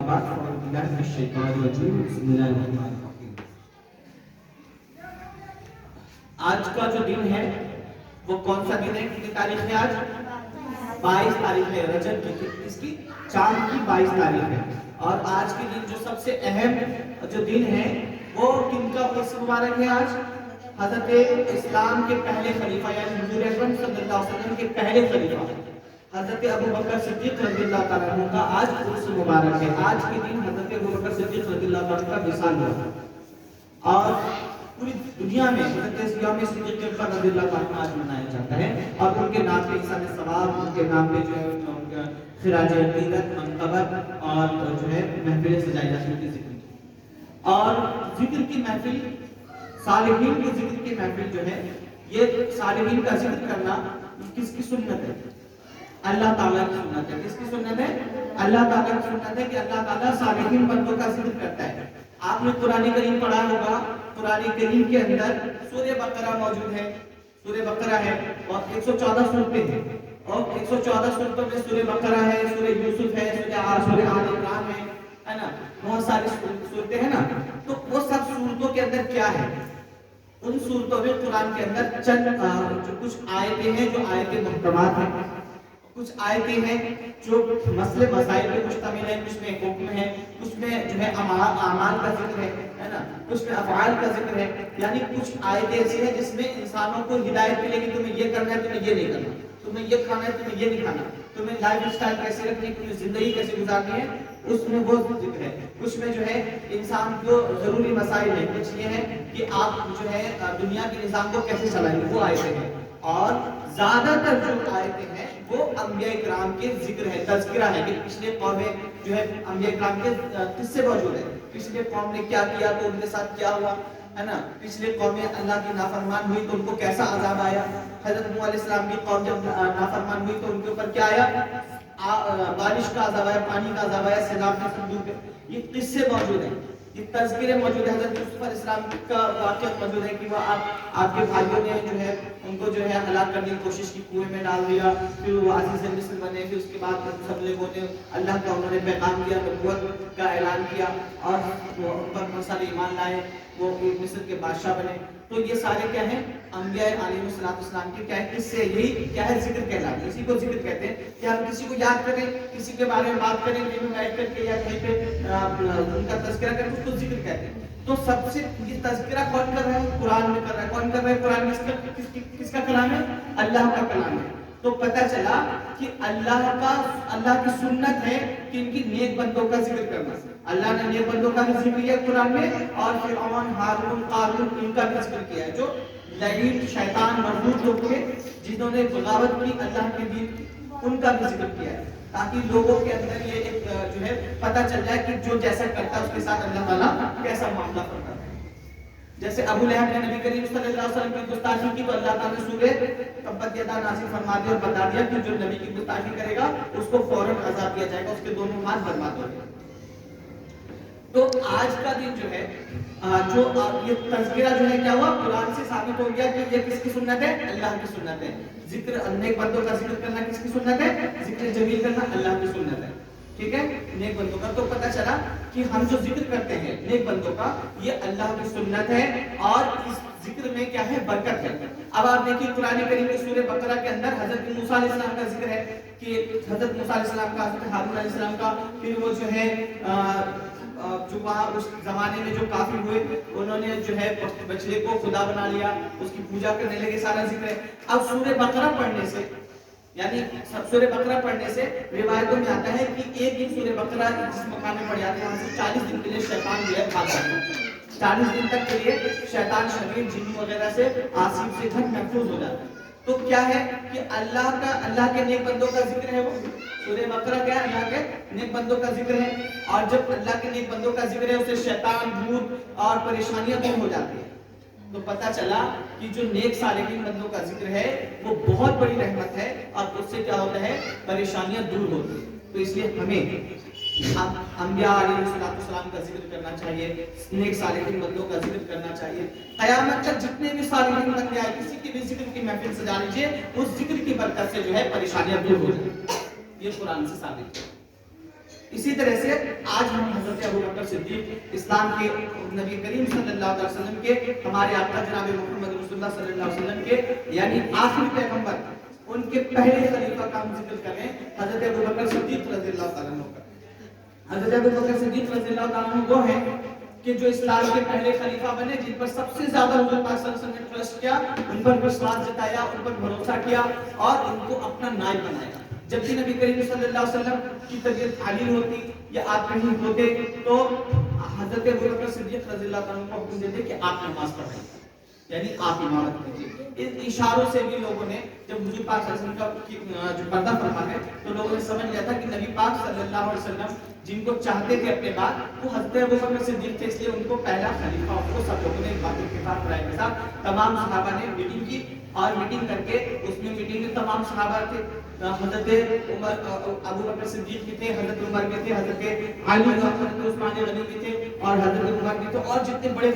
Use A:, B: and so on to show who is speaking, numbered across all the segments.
A: آج کا جو دن ہے وہ کون سا دن ہے؟ کتنی تاریخ ہے آج؟ 22 تاریخ ہے رجب کی، اس کی چاند کی 22 تاریخ ہے۔ اور آج کے دن جو سب سے اہم جو دن ہے وہ کن کا مبارک ہے آج؟ حضرت اسلام کے پہلے خلیفہ یعنی حضور اکرم صلی اللہ علیہ وسلم کے پہلے خلیفہ حضرت ابو بکر صدیق رضی اللہ تعالیٰ عنہ کا آج عرس مبارک ہے۔ آج کے دن حضرت ابو بکر صدیق رضی اللہ تعالیٰ کا وصال ہوا اور پوری دنیا میں حضرت یوم صدیق رضی اللہ تعالیٰ آج منایا جاتا ہے اور ان کے نام پہ ایصال ثواب، ان کے نام پہ جو ہے خراج عقیدت، منقبت اور جو ہے محفلیں سجائی جاتی ہیں ذکر کی۔ اور ذکر کی محفل، صالحین کی ذکر کی محفل جو ہے، یہ صالحین کا ذکر کرنا کس کی سنت ہے؟ اللہ تعالیٰ کی سنت ہے۔ کس کی سنت ہے؟ اللہ تعالیٰ کی سنت ہے کہ اللہ تعالیٰ صالحین بندوں کا ذکر کرتا ہے۔ آپ نے قرآن کریم پڑھا ہوگا، قرآن کریم کے اندر سورہ بقرہ موجود ہے، سورہ بقرہ ہے اور 114 سورتیں ہیں اور 114 سورتوں میں سورہ بقرہ ہے، سورہ یوسف ہے، سورہ آل عمران ہے نا، بہت ساری سورتیں ہیں نا۔ تو وہ سب سورتوں کے اندر کیا ہے؟ ان سورتوں میں قرآن کے اندر چند کچھ آیتیں ہیں جو آیتیں محکمات ہیں، کچھ آیتیں ہیں جو مسئلے مسائل پہ مشتمل ہیں، کچھ میں حکم ہے، کچھ میں جو ہے اعمال کا ذکر ہے نا، کچھ میں افعال کا ذکر ہے۔ یعنی کچھ آیتیں ایسی ہیں جس میں انسانوں کو ہدایت ملے گی، تمہیں یہ کرنا ہے، تمہیں یہ نہیں کرنا، تمہیں یہ کھانا ہے، تمہیں یہ نہیں کھانا، تمہیں لائف اسٹائل کیسے رکھنی ہے، تمہیں زندگی کیسے گزارنی ہے، اس میں وہ ذکر ہے۔ کچھ میں جو ہے انسان کو ضروری مسائل ہیں، کچھ یہ ہے کہ آپ جو ہے دنیا کے نظام کو کیسے چلائیں گے، وہ آیتیں ہیں۔ اور زیادہ تر جو آیتیں ہیں وہ انبیاء کرام کے ذکر ہے، تذکرہ ہے کہ پچھلے قومیں جو ہے انبیاء کرام کے قصے موجود ہیں، پچھلے قوم نے کیا کیا تو ان کے ساتھ کیا ہوا ہے نا، پچھلے قومیں اللہ کی نافرمان ہوئی تو ان کو کیسا عذاب آیا، حضرت نوح علیہ السلام کی قوم جب نافرمان ہوئی تو ان کے اوپر کیا آیا، بارش کا عذاب آیا، پانی کا عذاب آیا، سیلاب کے صندوق پہ، یہ قصے موجود ہیں، یہ تذکرے موجود ہیں۔ حضرت یوسف علیہ السلام کا واقعہ موجود ہے کہ وہ آپ کے بھائیوں نے جو ہے ان کو جو ہے ہلاک کرنے کی کوشش کی، کنویں میں ڈال دیا، پھر وہ عزیز مصر بنے، پھر اس کے بعد سب لوگوں نے اللہ کا انہوں نے پیغام دیا، نبوت کا اعلان کیا اور وہ ان پر بہت سارے ایمان لائے، وہ مصر کے بادشاہ بنے۔ تو یہ سارے کیا ہیں؟ انبیاء علیہ السلام کے کیا ہے؟ قصے، یہی کیا ہے؟ ذکر کہلاتے ہیں، اسی کو ذکر کہتے ہیں کہ ہم کسی کو یاد کریں، کسی کے بارے میں بات کریں، کہیں بیٹھ کر کے یا کہیں پہ ان کا تذکرہ کریں، اس کو ذکر کہتے ہیں۔ تو سب سے یہ تذکرہ کون کر رہا ہے؟ قرآن میں کر رہا ہے۔ کون کر رہا ہے؟ قرآن میں کس کا کلام ہے؟ اللہ کا کلام ہے۔ تو پتہ چلا کہ اللہ کی سنت ہے کہ ان کی نیک بندوں کا ذکر کرنا۔ اللہ نے نیک بندوں کا بھی ذکر کیا قرآن میں، اور فرعون، ہارون، قارون ان کا بھی ذکر کیا ہے، جو لعین، شیطان، مردود لوگ تھے جنہوں نے بغاوت کی اللہ کے دین کی، ان کا بھی ذکر کیا ہے، تاکہ لوگوں کے اندر یہ ایک جو ہے پتہ چل جائے کہ جو جیسا کرتا ہے اس کے ساتھ اللہ تعالیٰ کیسا معاملہ کرتا ہے۔ جیسے ابو لہب نے نبی کریم صلی اللہ علیہ وسلم کی گستاخی کی تو اللہ تعالیٰ نے سورہ تبت یدا نازل فرما دیا اور بتا دیا کہ جو نبی کی گستاخی کرے گا اس کو فوراً عذاب دیا جائے گا، اس کے دونوں ہاتھ برباد ہو جائیں گے۔ تو آج کا دن جو ہے جو یہ تذکرہ جو ہے کیا ہوا؟ قرآن سے ثابت ہو گیا کہ یہ کس کی سنت ہے؟ اللہ کی سنت ہے۔ ذکر نیک بندوں کا ذکر کرنا کس کی سنت ہے؟ ذکر جمیل کرنا اللہ کی سنت ہے، ٹھیک ہے، نیک بندوں کا۔ تو پتہ چلا کہ ہم جو ذکر کرتے ہیں نیک بندوں کا یہ اللہ کی سنت ہے، اور اس ذکر میں کیا ہے؟ برکت ہے۔ اب آپ دیکھیے قرآن کریم کے سورہ بقرہ کے اندر حضرت موسیٰ علیہ السلام کا ذکر ہے کہ حضرت موسیٰ علیہ السلام کا، حضرت ہارون علیہ السلام کا، پھر وہ جو ہے جو وہاں اس زمانے میں جو کافر ہوئے انہوں نے جو ہے بچڑے کو خدا بنا لیا، اس کی پوجا کرنے لگے، سارا ذکر ہے۔ اب سورہ بقرہ پڑھنے سے، یعنی سورہ بقرہ پڑھنے سے روایتوں میں آتا ہے کہ ایک دن سورہ بقرہ جس مقام میں پڑھ جاتے ہیں وہاں سے 40 دن کے لیے شیطان جو ہے بھاگ جاتا ہے، 40 دن تک کے لیے شیطان، شریر، جن وغیرہ سے، آسیب سے گھر محفوظ ہو جاتا ہے۔ تو کیا ہے کہ اللہ کے نیک بندوں کا ذکر ہے، وہ سورہ بقرہ کیا ہے؟ اللہ کے نیک بندوں کا ذکر ہے، اور جب اللہ کے نیک بندوں کا ذکر ہے اسے شیطان، بھوت اور پریشانیاں دور ہو جاتی ہیں۔ تو پتہ چلا کہ جو نیک صالحین بندوں کا ذکر ہے وہ بہت بڑی رحمت ہے، اور اس سے کیا ہوتا ہے؟ پریشانیاں دور ہوتی ہیں۔ تو اس لیے ہمیں انبیاء علیہ السلام کا ذکر کرنا چاہیے، نیک صالحین بندوں کا ذکر کرنا چاہیے۔ قیامت تک جتنے بھی صالحین بندے آئے کسی کی بھی ذکر کی محفل سجا لیجیے، اس ذکر کی برکت سے جو ہے پریشانیاں دور ہو جائیں، یہ قرآن سے ثابت ہے۔ اسی طرح سے آج صدیق اسلام کے نبی کریم صلی اللہ علیہ وسلم کے ہمارے آقا جناب محمد رسول اللہ صلی اللہ علیہ وسلم کے یعنی آخری پیغمبر ان کے پہلے خلیفہ کا ہم ذکر کریں حضرت ابوبکر صدیق رضی اللہ تعالیٰ عنہ کا۔ حضرت ابوبکر صدیق رضی اللہ تعالیٰ عنہ وہ ہیں کہ جو اسلام کے پہلے خلیفہ بنے جن پر سب سے زیادہ حضور پاک صلی اللہ علیہ وسلم نے ٹرسٹ کیا، ان پر وشواس جتایا، ان پر بھروسہ کیا اور ان کو اپنا نائب بنایا۔ جب بھی نبی کریم صلی اللہ علیہ وسلم کی طبیعت خالی ہوتی یا آپ کہیں ہوتے تو حضرت ابوبکر صدیق رضی اللہ عنہ کو حکم دیتے کہ آپ نماز پڑھائیں، یعنی آپ امامت کیجیے۔ ان اشاروں سے بھی لوگوں نے جب حضور پاک صلی اللہ علیہ وسلم کا جو پردہ فرما ہے تو لوگوں نے سمجھ لیا تھا کہ نبی پاک صلی اللہ علیہ وسلم جن کو چاہتے تھے اپنے بعد وہ حضرت ابوبکر صدیق تھے، اس لیے ان کو پہلا خلیفہ ان کو سب لوگوں نے بات اتفاق رائے کے ساتھ تمام صحابہ نے میٹنگ کی اور میٹنگ کر کے اس میں میٹنگ میں تمام صحابہ تھے، حضرت عمر ابوبکر صدیق بھی تھے، حضرت عمر بھی تھے، حضرت علی حضرت عثمان غنی بھی تھے اور حضرت عمر بھی تھے اور جتنے بڑے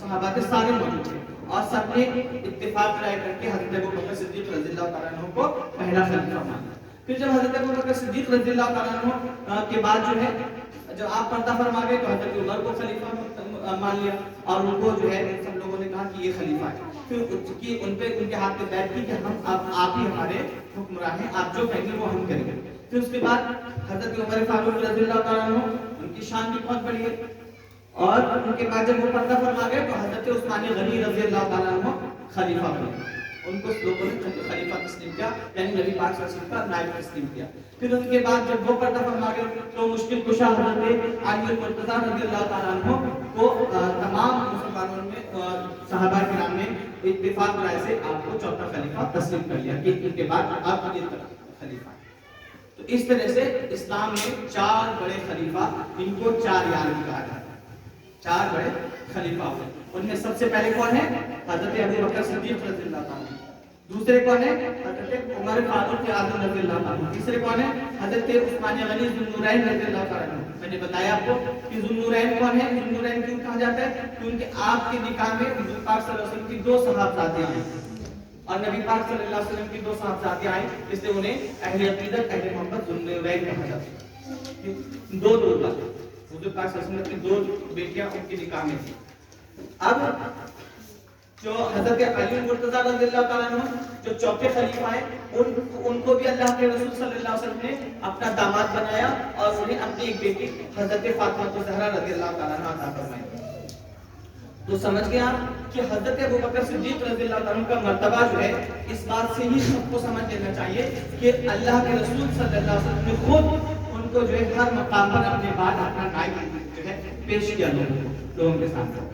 A: صحابہ تھے سارے موجود تھے اور سب نے اتفاق رائے کر کے حضرت ابوبکر صدیق رضی اللہ تعالیٰ عنہ کو پہلا خلیفہ مانا۔ پھر جب حضرت ابوبکر صدیق رضی اللہ تعالیٰ عنہ کے بعد جو ہے جب آپ پردہ فرما گئے تو حضرت عمر کو خلیفہ مان لیا اور ان کو جو ہے سب لوگوں نے کہا کہ یہ خلیفہ ہے۔ پھر ان پہ ان کے ہاتھ میں بیعت کی کہ ہم آپ ہی ہمارے حکمراں ہیں، آپ جو کہیں گے وہ ہم کریں گے۔ پھر اس کے بعد حضرت عمر فاروق رضی اللہ تعالیٰ عنہ ان کی شان بھی بہت بڑی ہے اور ان کے بعد جب وہ پردہ فرما گئے تو حضرت عثمان غنی رضی اللہ تعالیٰ عنہ خلیفہ بنے، ان کو لوگوں نے خلیفہ تسلیم کیا یعنی نبی پاک صلی اللہ علیہ وسلم کا نائب تسلیم کیا۔ پھر ان کے بعد جب وہ پردہ فرما گئے تو مشکل کشا حضرت علی المرتضیٰ رضی اللہ تعالیٰ عنہ کو تمام مسلمانوں میں صحابہ کرام نے اتفاق رائے سے آپ کو چوتھا خلیفہ تسلیم کر لیا کہ ان کے بعد آپ یہ خلیفہ۔ تو اس طرح سے اسلام میں چار بڑے خلیفہ، ان کو چار یار کہا جاتا ہے، چار بڑے خلیفہ ہوئے۔ ان میں سب سے پہلے کون ہے؟ حضرت ابوبکر صدیق رضی اللہ تعالیٰ عنہ۔ دوسرے کون ہے؟ حضرت عمر فاروق اعظم رضی اللہ تعالیٰ عنہ۔ تیسرے کون ہے؟ حضرت عثمان غنی ذو النورین رضی اللہ تعالیٰ عنہ۔ میں نے بتایا آپ کو کہ ذو النورین کون ہے؟ ذو النورین کیوں کہا جاتا ہے؟ کیونکہ آپ کے نکاح میں حضور پاک صلی اللہ علیہ وسلم کی دو صحابزادیاں ہیں اور نبی پاک صلی اللہ علیہ وسلم کی دو صحابزادیاں ہیں، اس لیے انہیں اہل عقیدت اہل محبت ذو النورین کہا جاتا ہے۔ دو دولہا حضور پاک صلی اللہ علیہ وسلم کی دو بیٹیاں ان کے نکاح میں تھیں۔ اب جو حضرت علی المرتضیٰ رضی اللہ تعالیٰ عنہ جو چوتھے خلیفہ ہیں ان کو بھی اللہ کے رسول صلی اللہ علیہ وسلم نے اپنا داماد بنایا اور انہیں اپنی ایک بیٹی حضرت فاطمہ الزہرا رضی اللہ تعالیٰ عنہ عطا فرمائی۔ تو سمجھ گیا کہ حضرت ابوبکر صدیق رضی اللہ تعالیٰ عنہ کا مرتبہ جو ہے اس بات سے ہی سب کو سمجھ لینا چاہیے کہ اللہ کے رسول صلی اللہ علیہ وسلم نے خود ان کو جو ہے ہر مقام پر اپنے بعد اپنا نائب جو ہے پیش کیا لوگوں کے سامنے۔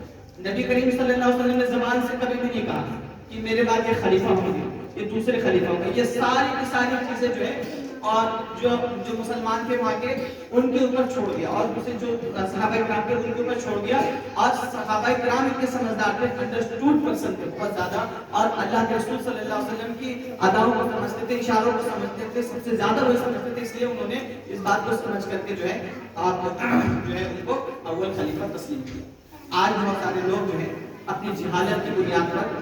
A: نبی کریم صلی اللہ علیہ وسلم نے زبان سے کبھی بھی نہیں کہا کہ میرے بعد یہ خلیفہ ہوں گے، یہ دوسرے خلیفہ ہوں گے۔ یہ ساری کی ساری چیزیں جو ہے اور جو مسلمان تھے وہاں کے ان کے اوپر چھوڑ دیا اور دوسرے جو صحابہ کرام تھے ان کے اوپر چھوڑ دیا اور صحابہ کرام اتنے سمجھدار تھے، انڈرسٹوڈ پرسن تھے بہت زیادہ اور اللہ کے رسول صلی اللہ علیہ وسلم کی اداؤں کو سمجھتے تھے، اشاروں کو سمجھتے تھے، سب سے زیادہ وہ سمجھتے تھے، اس لیے انہوں نے اس بات کو سمجھ کر کے جو ہے آپ جو ہے ان کو اول خلیفہ تسلیم کیا۔ آج بہت سارے لوگ جو ہیں اپنی جہالت کی بنیاد پر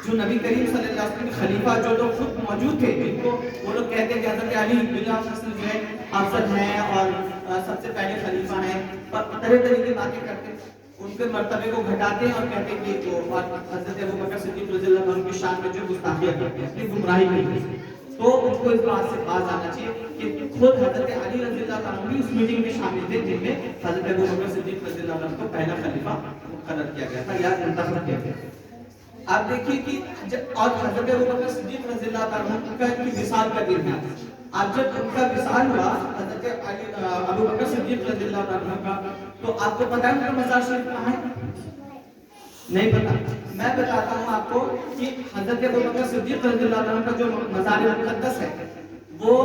A: جو نبی کریم صلی اللہ علیہ وسلم کے خلیفہ جو لوگ خود موجود تھے جن کو وہ لوگ کہتے ہیں کہ حضرت علی بن ابی طالب جو ہے افضل ہیں اور سب سے پہلے خلیفہ ہیں اور طرح طرح کی باتیں کرتے ہیں، ان کے مرتبے کو گھٹاتے ہیں اور کہتے ہیں کہ وہ حضرت ابوبکر صدیق رضی اللہ عنہ کی شان میں جو گستاخیاں کرتے ہیں، اپنی گمراہی کرتے ہیں۔ تو ان کو اس بات سے باز آنا چاہیے کہ خود حضرت علی رضی اللہ عنہ بھی اس میٹنگ میں شامل تھے جن میں حضرت ابوبکر صدیق رضی اللہ عنہ کو پہلا خلیفہ مقرر کیا گیا تھا یا منتخب کیا گیا تھا۔ آپ دیکھیے کہ اور حضرت ابوبکر صدیق رضی اللہ عنہ کا وصال کا دن ہے۔ اب جب ان کا وصال ہوا حضرت ابوبکر صدیق رضی اللہ عنہ کا تو آپ کو پتہ ہے ان کا مزار شریف کہاں ہے؟ نہیں پتا۔ میں بتاتا ہوں آپ کو کہ حضرت ابوبکر صدیق رضی اللہ عنہ کا جو مزار مقدس ہے وہ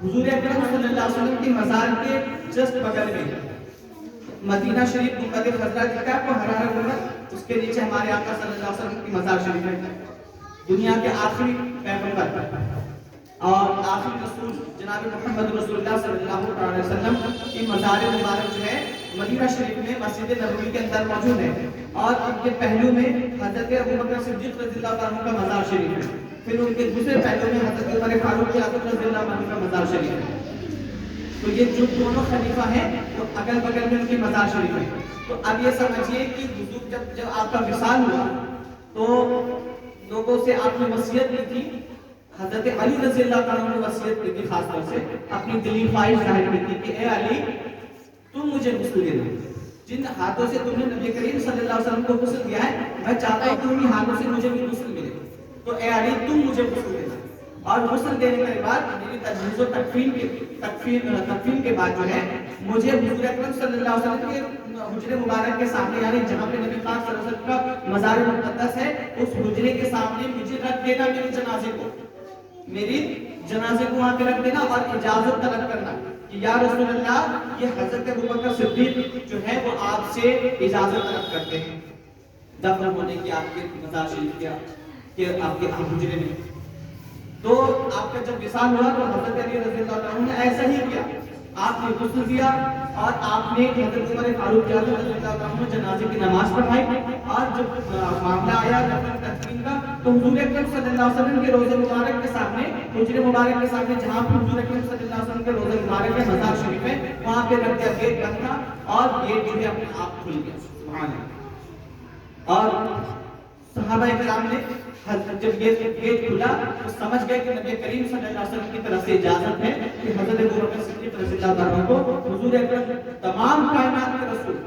A: حضور اکرم صلی اللہ علیہ وسلم کی مزار کے جسٹ بغل میں ہے۔ مدینہ شریف منقد خضرا دکھتا ہے آپ کو ہرا ہرا، اس کے نیچے ہمارے آقا صلی اللہ علیہ وسلم کی مزار شریف ہے۔ دنیا کے آخری پیغمبر اور آخری رسول جناب محمد رسول اللہ صلی اللہ علیہ وسلم کی مزار مبارک جو ہے مدینہ شریف میں مسجد نبوی کے اندر موجود ہے اور ان کے پہلو میں حضرت ابوبکر صدیق رضی اللہ عنہ کا مزار شریف ہے، پھر ان کے دوسرے پہلو میں حضرت عمر فاروق اعظم رضی اللہ عنہ کا مزار شریف ہے۔ تو یہ جو دونوں خلیفہ ہیں وہ اگل بگل میں ان کے مزار شریف ہیں. تو اب یہ سمجھیے کہ حضور جب آپ کا وصال ہوا تو لوگوں سے آپ نے وصیت کی تھی. حضرت علی رضی اللہ تعالیٰ نے وصیت کی تھی، خاص طور سے اپنی دلی خواہش ظاہر کی تھی کہ اے علی تم مجھے غسل دینا. جن ہاتھوں سے تم نے نبی کریم صلی اللہ علیہ وسلم کو غسل دیا ہے میں چاہتا ہوں کہ انہی ہاتھوں سے مجھے بھی غسل ملے. تو اے علی تم مجھے غسل دینا. اور غسل دینے کے بعد میری تجہیز و تکفین کے بعد جو ہے مجھے حضور اکرم صلی اللہ علیہ وسلم کے حجرے مبارک کے سامنے، یعنی جہاں پہ نبی پاک صلی اللہ علیہ وسلم کا مزار مقدس ہے، اس حجرے کے سامنے مجھے رکھ دینا میرے جنازے کو. میری جنازے کو وہاں پہ رکھ دینا اور اجازت طلب کرنا کہ یا رسول اللہ یہ حضرت ابوبکر صدیق جو ہے وہ آپ سے اجازت طلب کرتے ہیں دفن ہونے کی آپ کے مزار شریف کے آپ کے حجرے میں. تو آپ کا جب وصال ہوا تو حضرت علی رضی اللہ عنہ نے ایسا ہی کیا. آپ نے غسل دیا اور آپ نے حضرت عمر فاروق رضی اللہ عنہ جنازے کی نماز پڑھائی. اور جب معاملہ آیا دفن تدفین کا تو حضور اکرم صلی اللہ علیہ وسلم کے روضہ مبارک کے سامنے، حجرے مبارک کے سامنے جہاں پہ حضور اکرم صلی اللہ علیہ وسلم کے روضہ مبارک کے مزار شریف ہے وہاں پہ رکھ دیا. گیٹ بند تھا اور گیٹ جو ہے اپنے آپ کھل گیا. سبحان اللہ. اور صحابہ کرام نے جب گیٹ کھلا تو سمجھ گئے کہ نبی کریم صلی اللہ علیہ وسلم کی طرف سے اجازت ہے کہ حضرت ابوبکر صدیق رضی اللہ عنہ کو حضور اکرم تمام کائنات کے رسول،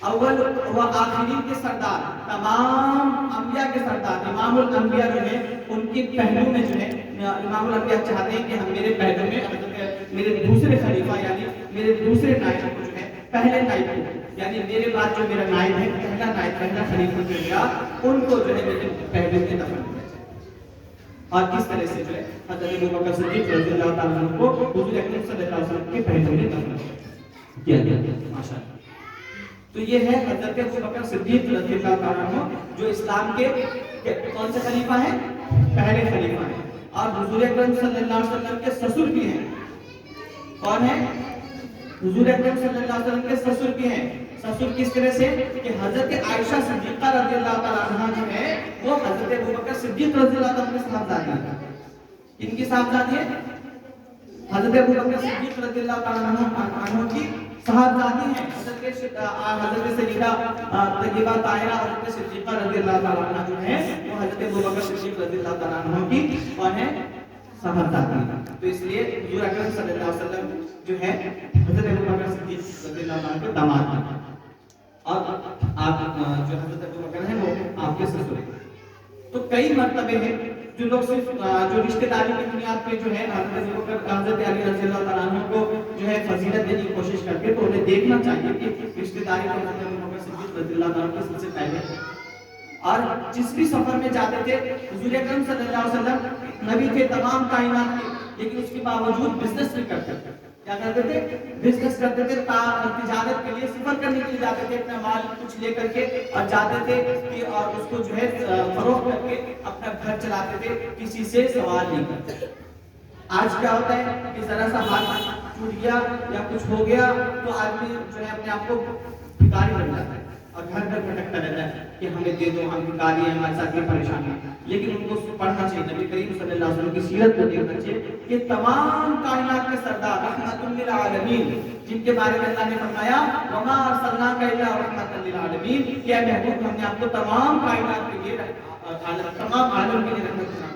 A: اول و آخرین کے سردار، تمام انبیاء کے سردار، امام الانبیاء جو ہے ان کے پہلو میں جو ہے امام الانبیاء چاہتے ہیں کہ ہم میرے پہلو میں میرے دوسرے خلیفہ یعنی میرے دوسرے نائب کو جو ہے پہلے نائب کو، یعنی میرے بعد جو میرا نائب ہے پہلا نائب پہلا خلیفہ جو ہے ان کو جو ہے میرے پہلے میں دفن کیا جائے. اور کس طرح سے جو ہے حضرت ابوبکر صدیق رضی اللہ تعالیٰ عنہ کو حضور اکرم صلی اللہ علیہ وسلم کے پہلے میں دفن کیا گیا. ماشاءاللہ. تو یہ ہے حضرت ابوبکر صدیق رضی اللہ تعالیٰ عنہ جو اسلام کے کون سے خلیفہ ہیں؟ پہلے خلیفہ ہیں. اور حضور اکرم صلی اللہ علیہ وسلم کے سسر بھی ہیں. کون ہیں؟ حضور اکرم صلی اللہ علیہ وسلم کے سسر بھی ہیں. سسر کس طرح سے کہ حضرت عائشہ صدیقہ رضی اللہ تعالیٰ عنہ جو ہے وہ حضرت ابوبکر صدیق رضی اللہ تعالیٰ عنہ کے صاحبزادی ہیں. ان کی صاحبزادی ہے حضرت ابوبکر صدیق رضی اللہ تعالیٰ عنہ کی صاحبزادی ہیں حضرت سیدہ طیبہ طاہرہ حضرت صدیقہ رضی اللہ تعالیٰ عنہ جو ہے وہ حضرت ابوبکر صدیق رضی اللہ تعالیٰ عنہ کی کون ہے؟ صاحبزادی. تو اس لیے حضور اکرم صلی اللہ علیہ وسلم جو ہے حضرت ابوبکر صدیق رضی اللہ عنہ کے داماد ہیں اور آپ جو حضرت ابوبکر ہیں وہ آپ کے سسر ہیں. تو کئی مرتبے ہیں جو لوگ صرف جو رشتہ داری کی بنیاد پہ جو ہے حضرت علی رضی اللہ تعالیٰ عنہ کو جو ہے فضیلت دینے کی کوشش کرتے تو انہیں دیکھنا چاہیے کہ رشتہ داری کو حضرت ابوبکر صدیق رضی اللہ تعالیٰ عنہ کے سب سے پہلے. اور جس بھی سفر میں جاتے تھے حضور اکرم صلی اللہ علیہ وسلم نبی تھے تمام کائنات کے، لیکن اس کے باوجود بزنس بھی کرتے تھے. کیا کرتے تھے؟ بزنس کرتے تھے. تجارت کے لیے سفر کرنے کے لیے جاتے تھے، اپنا مال کچھ لے کر کے اور جاتے تھے کہ اور اس کو جو ہے فروخت کر کے اپنا گھر چلاتے تھے، کسی سے سوال نہیں کرتے. آج کیا ہوتا ہے کہ ذرا سا ہاتھ ٹوٹ گیا یا کچھ ہو گیا تو آدمی جو ہے اپنے آپ کو بھکاری بن جاتا ہے اور گھر گھر بھٹکتا رہتا ہے کہ ہمیں دے دو، ہم بھکاری ہیں، ہمارے ساتھ یہ پریشانی ہے. لیکن ان کو پڑھنا چاہیے، نبی کریم صلی اللہ علیہ وسلم کی سیرت کو دیکھنا چاہیے کہ تمام کائنات کے سردار رحمت للعالمین جن کے بارے میں اللہ نے فرمایا وما ارسلناک الا رحمت للعالمین، کہ اے محبوب ہم نے آپ کو تمام کائنات کے لیے تمام عالم کے لیے رحمت بنا کر.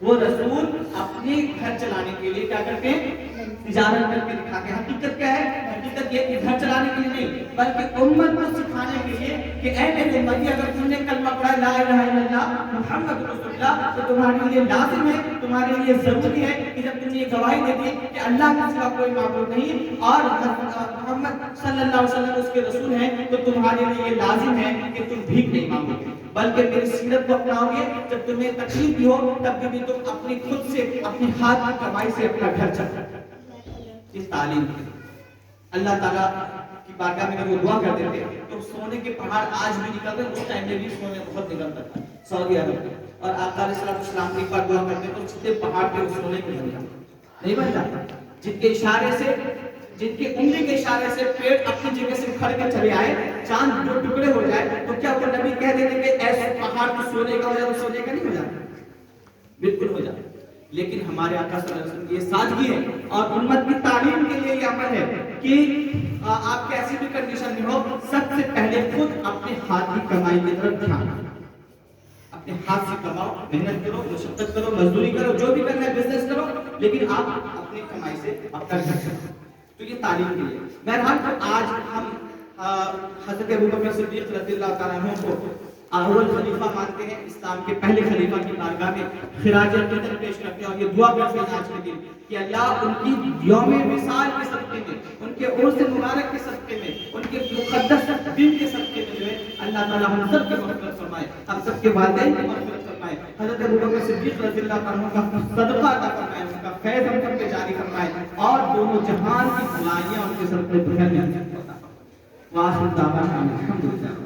A: وہ رسول اپنے گھر چلانے کے لیے کیا کرتے ہیں؟ تجارت کر کے دکھاتے ہیں. حقیقت کیا ہے؟ حقیقت یہ کہ گھر چلانے کے لیے نہیں بلکہ امت کو سکھانے کے لیے کہ اے میری امتی اگر تم نے کلمہ پڑھا لا الہ الا اللہ محمد رسول اللہ تو تمہارے لیے لازم ہے، تمہارے لیے ضروری ہے کہ جب تم نے یہ گواہی دے دی کہ اللہ کے سوا کوئی معبود نہیں اور محمد صلی اللہ علیہ وسلم اس کے رسول ہیں تو تمہارے لیے یہ لازم ہے کہ تم بھیک نہیں مانگو گے بلکہ میری سیرت کو اپناؤ گے. جب تمہیں تکلیف بھی ہو تب بھی تم اپنی خود سے اپنی ہاتھ کی کمائی سے اپنا گھر چلاؤ. اس تعلیم کے اللہ تعالیٰ کی بارگاہ میں جب وہ دعا کرتے تھے تو سونے کے پہاڑ آج بھی نکلتے. اس ٹائم میں بھی سونے بہت نکلتا تھا سعودی عرب میں. اور آقا علیہ السلام ایک بار دعا کرتے تو چھتے پہاڑ پہ سونے کے بن جاتے نہیں بن جاتا. جن کے اشارے سے جن کے انگلی کے اشارے سے پیڑ اپنی جگہ سے کھڑ کے چلے آئے، چاند جو ٹکڑے ہو جائے تو کیا وہ نبی کہہ دیتے کہ ایسے پہاڑ تو سونے کا ہو جائے تو سونے کا نہیں ہو جاتا؟ بالکل ہو جاتا. لیکن ہمارے آقا صلی اللہ علیہ وسلم کی یہ سادگی ہے اور امت کی تعلیم کے لیے یہ عمل ہے کہ آپ کیسی بھی کنڈیشن میں ہو، سب سے پہلے خود اپنے ہاتھ کی کمائی کی طرف دھیان دو، اپنے ہاتھ سے کماؤ، محنت کرو، مشقت کرو، مزدوری کرو، جو بھی کرنا ہے بزنس کرو، لیکن آپ اپنی کمائی سے اپنا گھر چلاؤ۔ تو یہ تعلیم کے لیے۔ بہرحال آج ہم حضرت ابوبکر صدیق رضی اللہ تعالیٰ عنہ کو اول خلیفہ مانتے ہیں، اسلام کے پہلے خلیفہ کی بارگاہ میں خراج عقیدت پیش کرتے ہیں اور یہ دعا کرتے ہیں آج کے دن کہ اللہ ان کی یوم وصال کے صدقے میں، ان کے عرس مبارک کے صدقے میں، ان کے مقدس دن کے صدقے میں جو ہے اللہ تعالیٰ ہم سب کی مغفرت فرمائے، ہم سب کے والدین کی مغفرت فرمائے، حضرت ابوبکر صدیق رضی اللہ عنہ کا صدقہ عطا فرمائے، ان کا فیض ہم سب پہ جاری فرمائے اور دونوں جہان کی بھلائیاں ان کے صدقے پر پھیلنے عطا فرمائے۔ وآخر دعوانا الحمدللہ۔